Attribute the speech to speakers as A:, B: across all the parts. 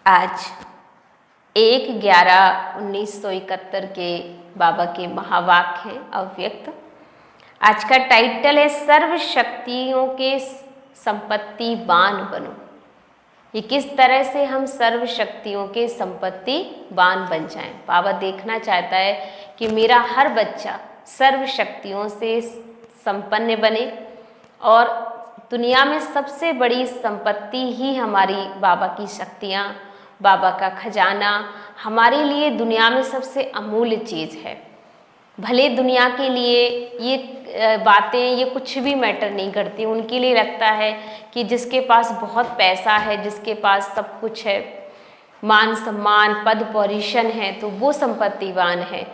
A: आज 1/11/1971 के बाबा के महावाक्य हैं अव्यक्त। आज का टाइटल है सर्व शक्तियों के संपत्तिवान बनो। ये किस तरह से हम सर्व शक्तियों के संपत्तिवान बन जाएं। बाबा देखना चाहता है कि मेरा हर बच्चा सर्व शक्तियों से संपन्न बने और दुनिया में सबसे बड़ी संपत्ति ही हमारी बाबा की शक्तियाँ, बाबा का खजाना हमारे लिए दुनिया में सबसे अमूल्य चीज़ है। भले दुनिया के लिए ये बातें ये कुछ भी मैटर नहीं करती, उनके लिए लगता है कि जिसके पास बहुत पैसा है, जिसके पास सब कुछ है, मान सम्मान पद पोजीशन है, तो वो संपत्तिवान है।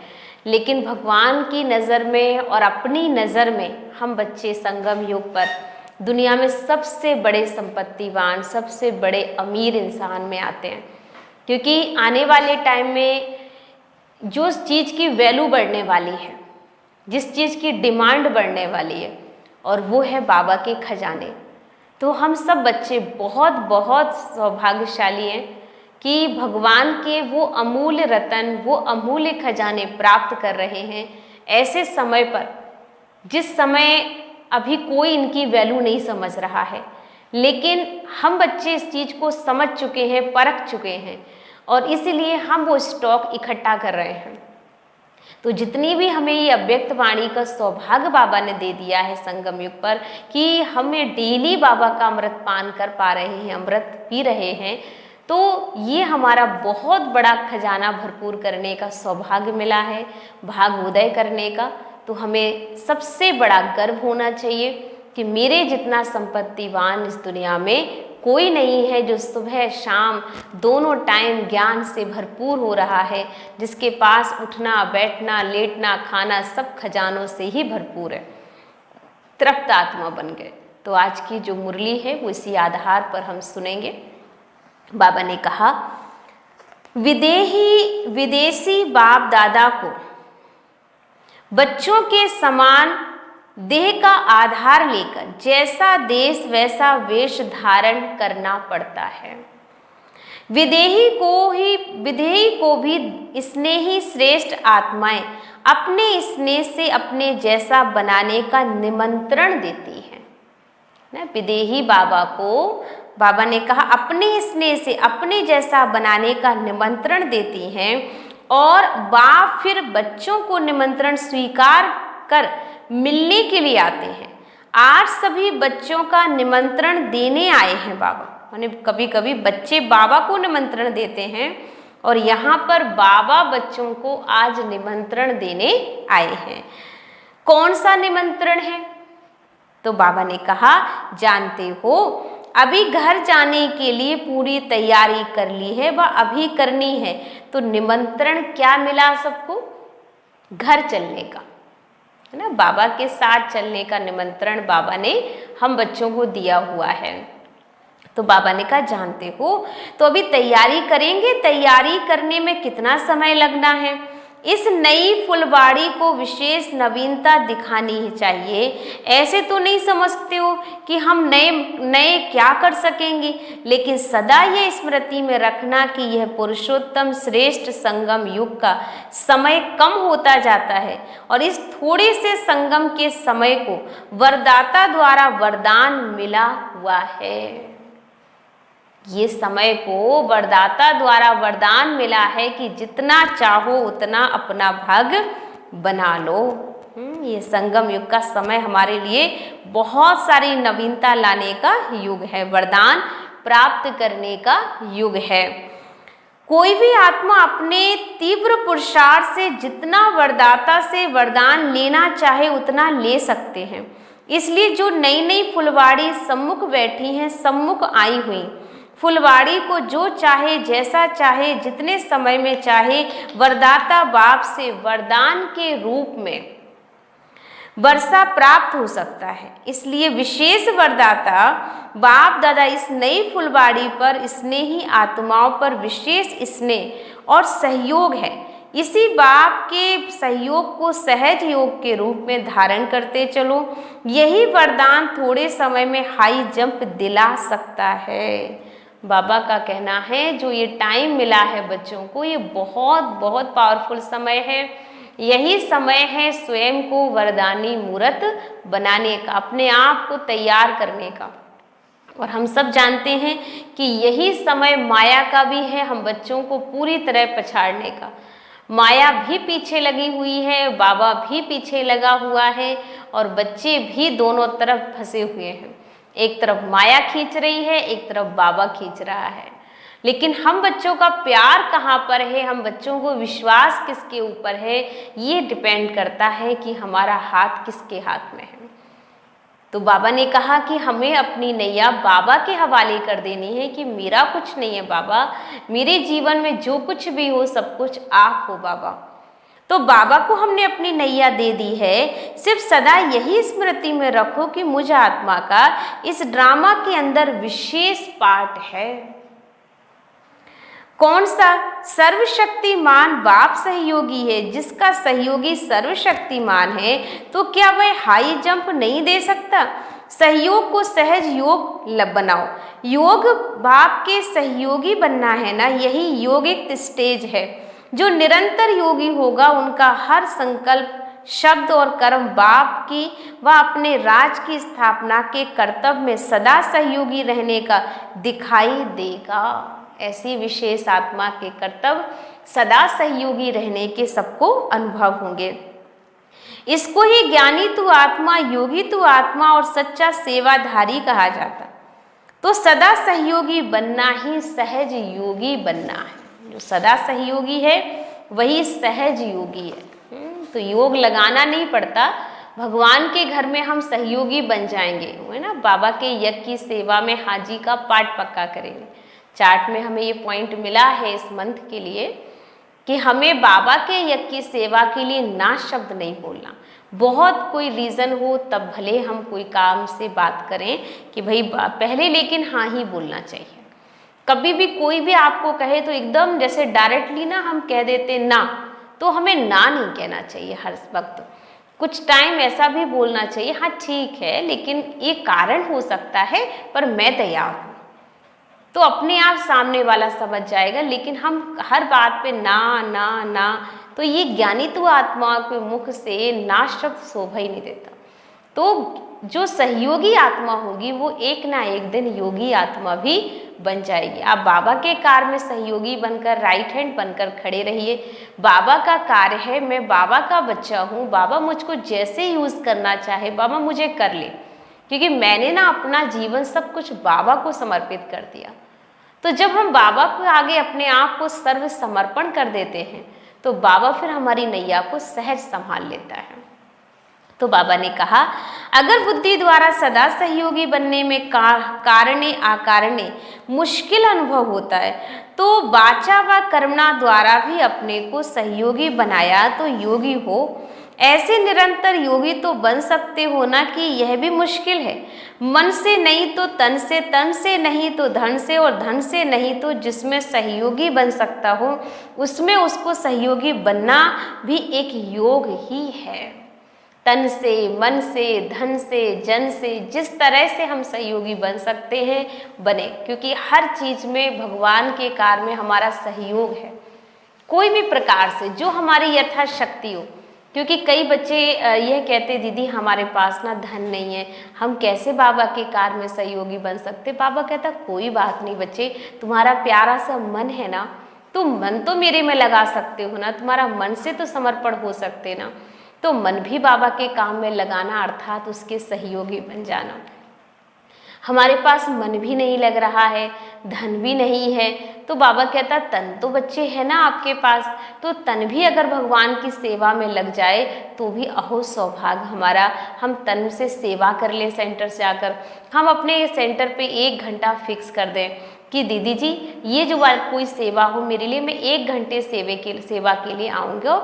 A: लेकिन भगवान की नज़र में और अपनी नज़र में हम बच्चे संगम युग पर दुनिया में सबसे बड़े संपत्तिवान, सबसे बड़े अमीर इंसान में आते हैं। क्योंकि आने वाले टाइम में जो चीज़ की वैल्यू बढ़ने वाली है, जिस चीज़ की डिमांड बढ़ने वाली है, और वो है बाबा के खजाने। तो हम सब बच्चे बहुत बहुत सौभाग्यशाली हैं कि भगवान के वो अमूल्य रतन, वो अमूल्य खजाने प्राप्त कर रहे हैं ऐसे समय पर, जिस समय अभी कोई इनकी वैल्यू नहीं समझ रहा है। लेकिन हम बच्चे इस चीज़ को समझ चुके हैं, परख चुके हैं, और इसीलिए हम वो स्टॉक इकट्ठा कर रहे हैं। तो जितनी भी हमें ये अव्यक्त वाणी का सौभाग्य बाबा ने दे दिया है संगम युग पर कि हमें डेली बाबा का अमृत पान कर पा रहे हैं, अमृत पी रहे हैं, तो ये हमारा बहुत बड़ा खजाना भरपूर करने का सौभाग्य मिला है, भाग्योदय करने का। तो हमें सबसे बड़ा गर्व होना चाहिए कि मेरे जितना संपत्तिवान इस दुनिया में कोई नहीं है, जो सुबह शाम दोनों टाइम ज्ञान से भरपूर हो रहा है, जिसके पास उठना बैठना लेटना खाना सब खजानों से ही भरपूर है, तृप्त आत्मा बन गए। तो आज की जो मुरली है वो इसी आधार पर हम सुनेंगे। बाबा ने कहा, विदेशी बाप दादा को बच्चों के समान देह का आधार लेकर जैसा देश वैसा वेश धारण करना पड़ता है। विदेही को भी स्नेही श्रेष्ठ आत्माएं अपने स्नेह से अपने जैसा बनाने का निमंत्रण देती हैं। ना, विदेही बाबा को बाबा ने कहा अपने स्नेह से अपने जैसा बनाने का निमंत्रण देती हैं, और बाप फिर बच्चों को निमंत्रण स्वीकार कर मिलने के लिए आते हैं। आज सभी बच्चों का निमंत्रण देने आए हैं बाबा, यानी कभी कभी बच्चे बाबा को निमंत्रण देते हैं, और यहाँ पर बाबा बच्चों को आज निमंत्रण देने आए हैं। कौन सा निमंत्रण है? तो बाबा ने कहा, जानते हो अभी घर जाने के लिए पूरी तैयारी कर ली है, वह अभी करनी है। तो निमंत्रण क्या मिला सबको? घर चलने का, है ना, बाबा के साथ चलने का निमंत्रण बाबा ने हम बच्चों को दिया हुआ है। तो बाबा ने कहा, जानते हो तो अभी तैयारी करेंगे, तैयारी करने में कितना समय लगना है। इस नई फुलवाड़ी को विशेष नवीनता दिखानी ही चाहिए। ऐसे तो नहीं समझते हो कि हम नए क्या कर सकेंगे, लेकिन सदा ये स्मृति में रखना कि यह पुरुषोत्तम श्रेष्ठ संगम युग का समय कम होता जाता है, और इस थोड़े से संगम के समय को वरदाता द्वारा वरदान मिला हुआ है। ये समय को वरदाता द्वारा वरदान मिला है कि जितना चाहो उतना अपना भाग्य बना लो। ये संगम युग का समय हमारे लिए बहुत सारी नवीनता लाने का युग है, वरदान प्राप्त करने का युग है। कोई भी आत्मा अपने तीव्र पुरुषार्थ से जितना वरदाता से वरदान लेना चाहे उतना ले सकते हैं। इसलिए जो नई नई फुलवाड़ी सम्मुख बैठी हैं, सम्मुख आई हुई फुलवाड़ी को जो चाहे, जैसा चाहे, जितने समय में चाहे वरदाता बाप से वरदान के रूप में वर्षा प्राप्त हो सकता है। इसलिए विशेष वरदाता बाप दादा इस नई फुलवाड़ी पर स्नेही आत्माओं पर विशेष स्नेह और सहयोग है। इसी बाप के सहयोग को सहज योग के रूप में धारण करते चलो। यही वरदान थोड़े समय में हाई जंप दिला सकता है। बाबा का कहना है जो ये टाइम मिला है बच्चों को, ये बहुत बहुत पावरफुल समय है। यही समय है स्वयं को वरदानी मूर्त बनाने का, अपने आप को तैयार करने का। और हम सब जानते हैं कि यही समय माया का भी है, हम बच्चों को पूरी तरह पछाड़ने का। माया भी पीछे लगी हुई है, बाबा भी पीछे लगा हुआ है, और बच्चे भी दोनों तरफ फंसे हुए हैं। एक तरफ माया खींच रही है, एक तरफ बाबा खींच रहा है। लेकिन हम बच्चों का प्यार कहाँ पर है, हम बच्चों को विश्वास किसके ऊपर है, ये डिपेंड करता है कि हमारा हाथ किसके हाथ में है। तो बाबा ने कहा कि हमें अपनी नैया बाबा के हवाले कर देनी है कि मेरा कुछ नहीं है बाबा, मेरे जीवन में जो कुछ भी हो सब कुछ आप हो बाबा। तो बाबा को हमने अपनी नैया दे दी है। सिर्फ सदा यही स्मृति में रखो कि मुझ आत्मा का इस ड्रामा के अंदर विशेष पार्ट है। कौन सा? सर्वशक्तिमान बाप सहयोगी है। जिसका सहयोगी सर्वशक्तिमान है तो क्या वह हाई जंप नहीं दे सकता? सहयोग को सहज योग बनाओ। योग बाप के सहयोगी बनना है ना, यही योगिक स्टेज है। जो निरंतर योगी होगा उनका हर संकल्प, शब्द और कर्म बाप की व अपने राज की स्थापना के कर्तव्य में सदा सहयोगी रहने का दिखाई देगा। ऐसी विशेष आत्मा के कर्तव्य सदा सहयोगी रहने के सबको अनुभव होंगे। इसको ही ज्ञानी तू आत्मा, योगी तू आत्मा और सच्चा सेवाधारी कहा जाता। तो सदा सहयोगी बनना ही सहज योगी बनना है। जो सदा सहयोगी है वही सहज योगी है। तो योग लगाना नहीं पड़ता, भगवान के घर में हम सहयोगी बन जाएंगे, है ना। बाबा के यज्ञ की सेवा में हाजी का पाठ पक्का करेंगे। चार्ट में हमें ये पॉइंट मिला है इस मंथ के लिए कि हमें बाबा के यज्ञ की सेवा के लिए ना शब्द नहीं बोलना। बहुत कोई रीज़न हो तब भले हम कोई काम से बात करें कि भाई पहले, लेकिन हाँ ही बोलना चाहिए। कभी भी कोई भी आपको कहे तो एकदम जैसे डायरेक्टली ना हम कह देते ना, तो हमें ना नहीं कहना चाहिए हर वक्त। कुछ टाइम ऐसा भी बोलना चाहिए, हाँ ठीक है लेकिन ये कारण हो सकता है पर मैं तैयार हूँ, तो अपने आप सामने वाला समझ जाएगा। लेकिन हम हर बात पे ना ना ना, तो ये ज्ञानित्व आत्मा के मुख से ना शब्द शोभा ही नहीं देता। तो जो सहयोगी आत्मा होगी वो एक ना एक दिन योगी आत्मा भी बन जाएगी। आप बाबा के कार्य में सहयोगी बनकर, राइट हैंड बनकर खड़े रहिए। बाबा का कार्य है, मैं बाबा का बच्चा हूँ, बाबा मुझको जैसे यूज़ करना चाहे बाबा मुझे कर ले, क्योंकि मैंने ना अपना जीवन सब कुछ बाबा को समर्पित कर दिया। तो जब हम बाबा को आगे अपने आप को सर्व समर्पण कर देते हैं तो बाबा फिर हमारी नैया को सहज संभाल लेता है। तो बाबा ने कहा अगर बुद्धि द्वारा सदा सहयोगी बनने में कारणे अकारणे मुश्किल अनुभव होता है तो वाचा व कर्मणा द्वारा भी अपने को सहयोगी बनाया तो योगी हो। ऐसे निरंतर योगी तो बन सकते हो ना कि यह भी मुश्किल है। मन से नहीं तो तन से नहीं तो धन से, और धन से नहीं तो जिसमें सहयोगी बन सकता हो उसमें उसको सहयोगी बनना भी एक योग ही है। तन से, मन से, धन से, जन से, जिस तरह से हम सहयोगी बन सकते हैं बने, क्योंकि हर चीज में भगवान के कार्य में हमारा सहयोग है। कोई भी प्रकार से जो हमारी यथाशक्ति हो। क्योंकि कई बच्चे यह कहते दीदी हमारे पास ना धन नहीं है, हम कैसे बाबा के कार्य में सहयोगी बन सकते। बाबा कहता कोई बात नहीं बच्चे, तुम्हारा प्यारा सा मन है ना, तुम मन तो मेरे में लगा सकते हो ना, तुम्हारा मन से तो समर्पण हो सकते ना, तो मन भी बाबा के काम में लगाना अर्थात उसके सहयोगी बन जाना। हमारे पास मन भी नहीं लग रहा है, धन भी नहीं है, तो बाबा कहता तन तो बच्चे है ना आपके पास, तो तन भी अगर भगवान की सेवा में लग जाए तो भी अहो सौभाग्य हमारा, हम तन से सेवा कर ले सेंटर से आकर, हम अपने सेंटर पे 1 घंटा फिक्स कर दें कि दीदी जी ये जो कोई सेवा हो मेरे लिए, मैं 1 घंटे सेवा के लिए आऊँगा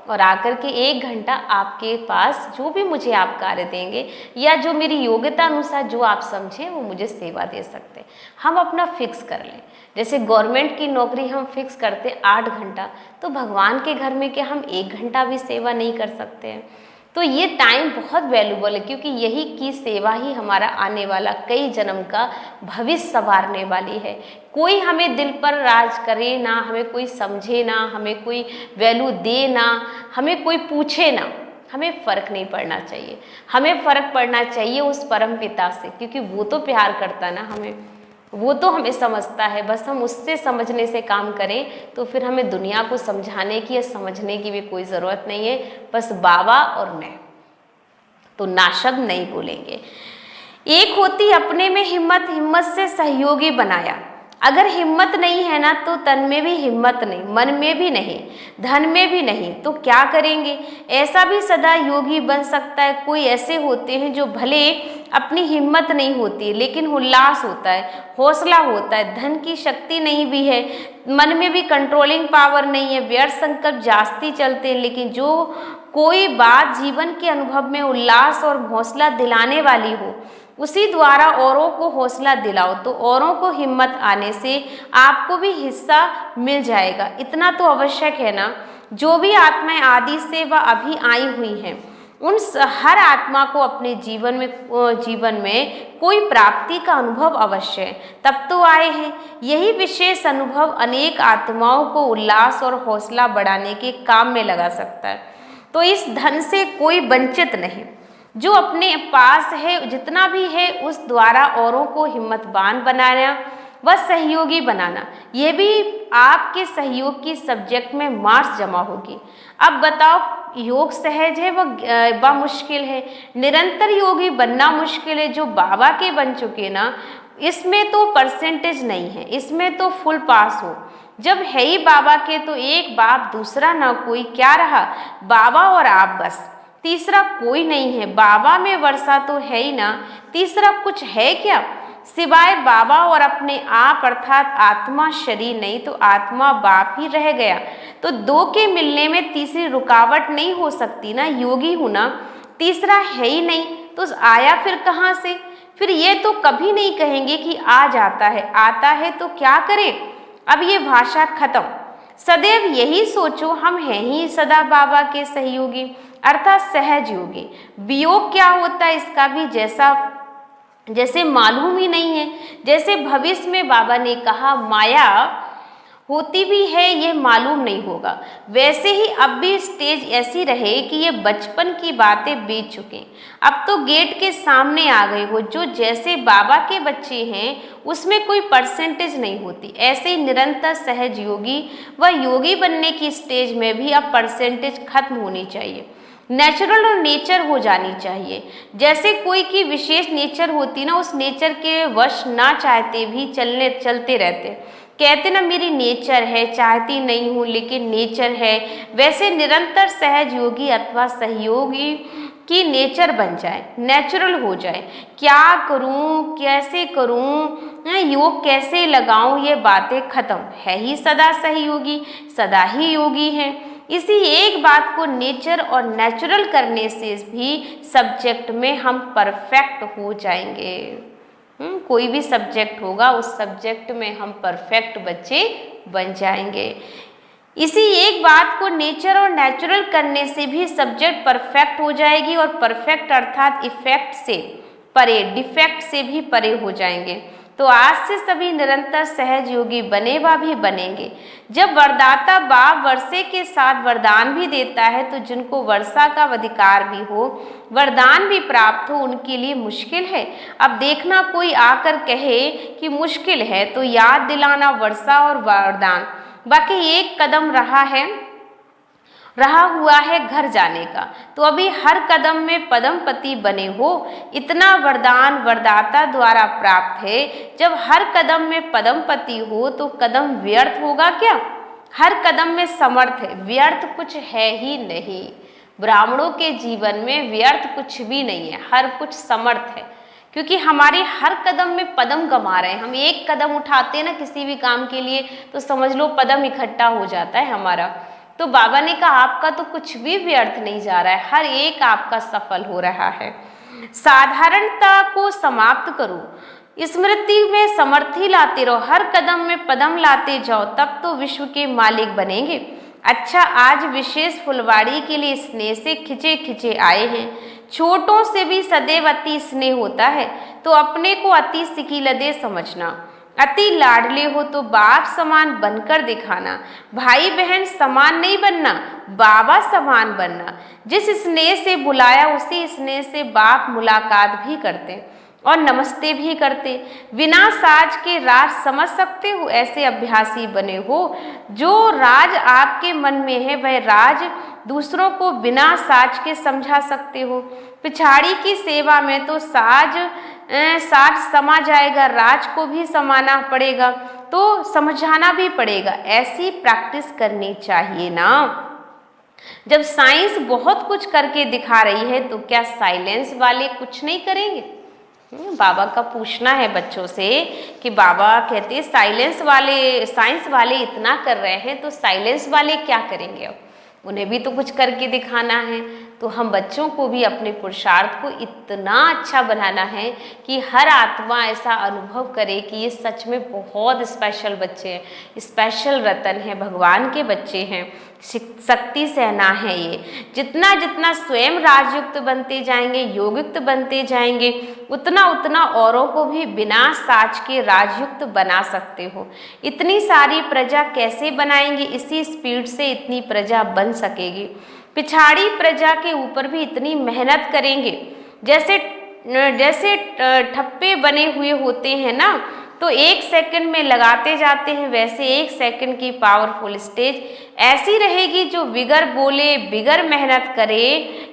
A: और आकर के 1 घंटा आपके पास जो भी मुझे आप कार्य देंगे या जो मेरी योग्यता अनुसार जो आप समझें वो मुझे सेवा दे सकते हैं। हम अपना फिक्स कर लें। जैसे गवर्नमेंट की नौकरी हम फिक्स करते 8 घंटा, तो भगवान के घर में क्या हम 1 घंटा भी सेवा नहीं कर सकते हैं? तो ये टाइम बहुत वैल्यूबल है, क्योंकि यही की सेवा ही हमारा आने वाला कई जन्म का भविष्य संवारने वाली है। कोई हमें दिल पर राज करे ना, हमें कोई समझे ना, हमें कोई वैल्यू दे ना, हमें कोई पूछे ना, हमें फ़र्क नहीं पड़ना चाहिए। हमें फ़र्क पड़ना चाहिए उस परम पिता से, क्योंकि वो तो प्यार करता ना हमें, वो तो हमें समझता है। बस हम उससे समझने से काम करें तो फिर हमें दुनिया को समझाने की या समझने की भी कोई ज़रूरत नहीं है। बस बाबा और मैं तो नाशब्द नहीं बोलेंगे। एक होती अपने में हिम्मत, हिम्मत से सहयोगी बनाया। अगर हिम्मत नहीं है ना तो तन में भी हिम्मत नहीं, मन में भी नहीं, धन में भी नहीं, तो क्या करेंगे? ऐसा भी सदा योगी बन सकता है। कोई ऐसे होते हैं जो भले अपनी हिम्मत नहीं होती लेकिन उल्लास होता है, हौसला होता है, धन की शक्ति नहीं भी है, मन में भी कंट्रोलिंग पावर नहीं है, व्यर्थ संकल्प जास्ती चलते हैं, लेकिन जो कोई बात जीवन के अनुभव में उल्लास और हौसला दिलाने वाली हो उसी द्वारा औरों को हौसला दिलाओ, तो औरों को हिम्मत आने से आपको भी हिस्सा मिल जाएगा। इतना तो आवश्यक है ना। जो भी आत्माएं आदि से व अभी आई हुई हैं उन हर आत्मा को अपने जीवन में कोई प्राप्ति का अनुभव अवश्य है, तब तो आए हैं। यही विशेष अनुभव अनेक आत्माओं को उल्लास और हौसला बढ़ाने के काम में लगा सकता है। तो इस धन से कोई वंचित नहीं। जो अपने पास है जितना भी है उस द्वारा औरों को हिम्मतवान बनाना व सहयोगी बनाना, ये भी आपके सहयोग की सब्जेक्ट में मार्क्स जमा होगी। अब बताओ, योग सहज है व मुश्किल है? निरंतर योगी बनना मुश्किल है। जो बाबा के बन चुके ना, इसमें तो परसेंटेज नहीं है, इसमें तो फुल पास हो। जब है ही बाबा के तो एक बाप दूसरा ना कोई, क्या रहा? बाबा और आप, बस तीसरा कोई नहीं है। बाबा में वर्षा तो है ही ना, तीसरा कुछ है क्या सिवाय बाबा और अपने आप, अर्थात आत्मा शरीर नहीं तो आत्मा बाप ही रह गया। तो दो के मिलने में तीसरी रुकावट नहीं हो सकती ना। योगी हूं ना, तीसरा है ही नहीं तो आया फिर कहाँ से? फिर ये तो कभी नहीं कहेंगे कि आ जाता है, आता है तो क्या करें? अब ये भाषा खत्म। सदैव यही सोचो, हम हैं ही सदा बाबा के सहयोगी, अर्थात सहज योगी। वियोग क्या होता है इसका भी जैसे मालूम ही नहीं है। जैसे भविष्य में बाबा ने कहा माया होती भी है ये मालूम नहीं होगा, वैसे ही अब भी स्टेज ऐसी रहे कि ये बचपन की बातें बीत चुके, अब तो गेट के सामने आ गए हो। जो जैसे बाबा के बच्चे हैं उसमें कोई परसेंटेज नहीं होती, ऐसे ही निरंतर सहज योगी व योगी बनने की स्टेज में भी अब परसेंटेज खत्म होनी चाहिए, नेचुरल और नेचर हो जानी चाहिए। जैसे कोई की विशेष नेचर होती ना, उस नेचर के वश ना चाहते भी चलते रहते, कहते ना मेरी नेचर है, चाहती नहीं हूँ लेकिन नेचर है। वैसे निरंतर सहज योगी अथवा सहयोगी की नेचर बन जाए, नेचुरल हो जाए। क्या करूँ, कैसे करूँ, योग कैसे लगाऊँ, ये बातें खत्म। है ही सदा सहयोगी, सदा ही योगी हैं। इसी एक बात को नेचर और नेचुरल करने से भी सब्जेक्ट में हम परफेक्ट हो जाएंगे। कोई भी सब्जेक्ट होगा उस सब्जेक्ट में हम परफेक्ट बच्चे बन जाएंगे। इसी एक बात को नेचर और नेचुरल करने से भी सब्जेक्ट परफेक्ट हो जाएगी, और परफेक्ट अर्थात इफेक्ट से परे, डिफेक्ट से भी परे हो जाएंगे। तो आज से सभी निरंतर सहज योगी बने व भी बनेंगे। जब वरदाता बाप वर्षे के साथ वरदान भी देता है तो जिनको वर्षा का अधिकार भी हो, वरदान भी प्राप्त हो, उनके लिए मुश्किल है। अब देखना कोई आकर कहे कि मुश्किल है तो याद दिलाना वर्षा और वरदान। बाकी एक कदम रहा हुआ है घर जाने का, तो अभी हर कदम में पदमपति बने हो। इतना वरदान वरदाता द्वारा प्राप्त है। जब हर कदम में पदमपति हो तो कदम व्यर्थ होगा क्या? हर कदम में समर्थ है, व्यर्थ कुछ है ही नहीं। ब्राह्मणों के जीवन में व्यर्थ कुछ भी नहीं है, हर कुछ समर्थ है। क्योंकि हमारे हर कदम में पदम कमा रहे हैं। हम एक कदम उठाते हैं ना किसी भी काम के लिए, तो समझ लो पदम इकट्ठा हो जाता है हमारा। तो बाबा ने कहा आपका तो कुछ भी व्यर्थ नहीं जा रहा है, हर एक आपका सफल हो रहा है। साधारणता को समाप्त करो, स्मृति में समर्थी लाते रहो, हर कदम में पदम लाते जाओ, तब तो विश्व के मालिक बनेंगे। अच्छा, आज विशेष फुलवाड़ी के लिए स्नेह से खिंचे खिंचे आए हैं। छोटों से भी सदैव अति स्नेह होता है, तो अपने को अति सिकीलदे समझना। अति लाडले हो तो बाप समान बनकर दिखाना। भाई बहन समान नहीं बनना, बाबा समान बनना। जिस स्नेह से बुलाया उसी स्नेह से बाप मुलाकात भी करते और नमस्ते भी करते। बिना साज के राज समझ सकते हो, ऐसे अभ्यासी बने हो। जो राज आपके मन में है वह राज दूसरों को बिना साज के समझा सकते हो। पिछाड़ी की सेवा में तो साज समा जाएगा, राज को भी समाना पड़ेगा, तो समझाना भी पड़ेगा। ऐसी प्रैक्टिस करनी चाहिए ना। जब साइंस बहुत कुछ करके दिखा रही है तो क्या साइलेंस वाले कुछ नहीं करेंगे? बाबा का पूछना है बच्चों से कि बाबा कहते साइंस वाले इतना कर रहे हैं तो साइलेंस वाले क्या करेंगे? अब उन्हें भी तो कुछ करके दिखाना है। तो हम बच्चों को भी अपने पुरुषार्थ को इतना अच्छा बनाना है कि हर आत्मा ऐसा अनुभव करे कि ये सच में बहुत स्पेशल बच्चे हैं, स्पेशल रतन है, भगवान के बच्चे हैं, शक्ति सहना है ये। जितना जितना स्वयं राजयुक्त बनते जाएंगे, योगयुक्त बनते जाएंगे, उतना उतना औरों को भी बिना साज के राजयुक्त बना सकते हो। इतनी सारी प्रजा कैसे बनाएंगे? इसी स्पीड से इतनी प्रजा बन सकेगी। पिछाड़ी प्रजा के ऊपर भी इतनी मेहनत करेंगे, जैसे ठप्पे बने हुए होते हैं ना, तो 1 सेकंड में लगाते जाते हैं, वैसे 1 सेकंड की पावरफुल स्टेज ऐसी रहेगी जो बिगर बोले बिगर मेहनत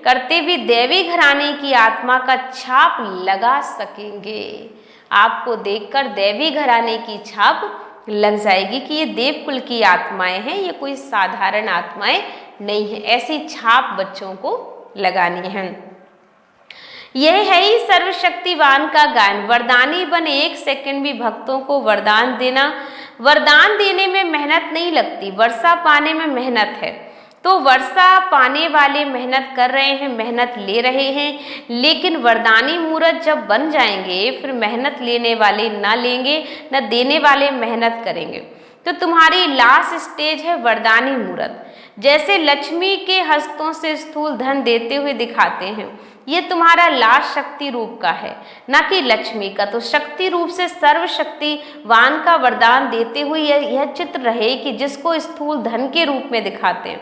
A: करते भी देवी घराने की आत्मा का छाप लगा सकेंगे। आपको देखकर देवी घराने की छाप लग जाएगी कि ये देवकुल की आत्माएं हैं, ये कोई साधारण आत्माएं नहीं है। ऐसी छाप बच्चों को लगानी है। यह है ही सर्वशक्तिवान का गायन। वरदानी बन 1 सेकंड भी भक्तों को वरदान देना। वरदान देने में मेहनत नहीं लगती, वर्षा पाने में मेहनत है। तो वर्षा पाने वाले मेहनत कर रहे हैं, मेहनत ले रहे हैं, लेकिन वरदानी मूर्त जब बन जाएंगे फिर मेहनत लेने वाले ना लेंगे, न देने वाले मेहनत करेंगे। तो तुम्हारी लास्ट स्टेज है वरदानी मूर्त। जैसे लक्ष्मी के हस्तों से स्थूल धन देते हुए दिखाते हैं, ये तुम्हारा लास्ट शक्ति रूप का है, ना कि लक्ष्मी का। तो शक्ति रूप से सर्वशक्तिवान का वरदान देते हुए यह चित्र रहे कि जिसको स्थूल धन के रूप में दिखाते हैं।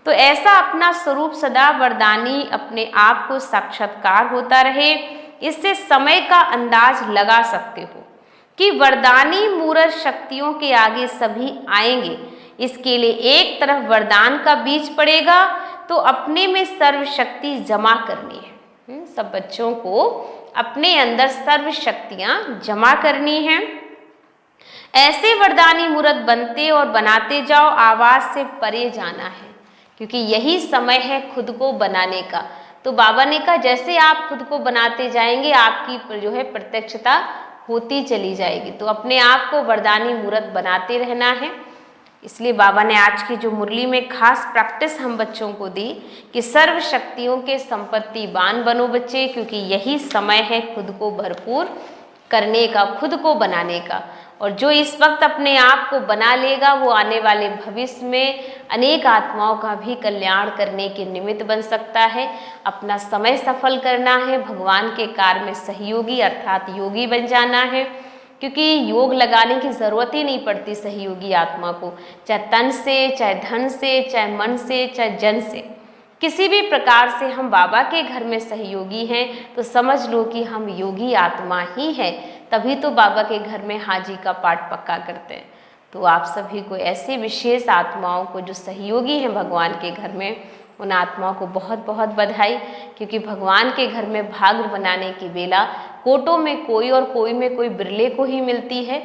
A: तो ऐसा अपना स्वरूप सदा वरदानी अपने आप को साक्षात्कार होता रहे। इससे समय का अंदाज लगा सकते हो कि वरदानी मूर्त शक्तियों के आगे सभी आएंगे। इसके लिए एक तरफ वरदान का बीज पड़ेगा, तो अपने में सर्वशक्ति जमा करनी है। सब बच्चों को अपने अंदर सर्व शक्तियां जमा करनी है। ऐसे वरदानी मूर्त बनते और बनाते जाओ, आवाज से परे जाना है, क्योंकि यही समय है खुद को बनाने का। तो बाबा ने कहा जैसे आप खुद को बनाते जाएंगे आपकी जो है प्रत्यक्षता होती चली जाएगी। तो अपने आप को वरदानी मूर्त बनाते रहना है। इसलिए बाबा ने आज की जो मुरली में खास प्रैक्टिस हम बच्चों को दी कि सर्व शक्तियों के संपत्तिवान बनो बच्चे, क्योंकि यही समय है खुद को भरपूर करने का, खुद को बनाने का। और जो इस वक्त अपने आप को बना लेगा वो आने वाले भविष्य में अनेक आत्माओं का भी कल्याण करने के निमित्त बन सकता है। अपना समय सफल करना है, भगवान के कार्य में सहयोगी अर्थात योगी बन जाना है, क्योंकि योग लगाने की ज़रूरत ही नहीं पड़ती सहयोगी आत्मा को, चाहे तन से, चाहे धन से, चाहे मन से, चाहे जन से, किसी भी प्रकार से हम बाबा के घर में सहयोगी हैं तो समझ लो कि हम योगी आत्मा ही हैं। तभी तो बाबा के घर में हाजी का पाठ पक्का करते हैं। तो आप सभी को ऐसे विशेष आत्माओं को जो सहयोगी हैं भगवान के घर में, उन आत्माओं को बहुत बहुत बधाई, क्योंकि भगवान के घर में भाग्य बनाने की बेला कोटों में कोई और कोई में कोई बिरले को ही मिलती है,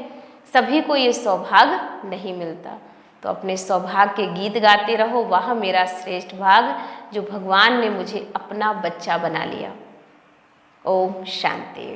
A: सभी को ये सौभाग्य नहीं मिलता। तो अपने सौभाग्य के गीत गाते रहो, वह मेरा श्रेष्ठ भाग जो भगवान ने मुझे अपना बच्चा बना लिया। ओम शांति।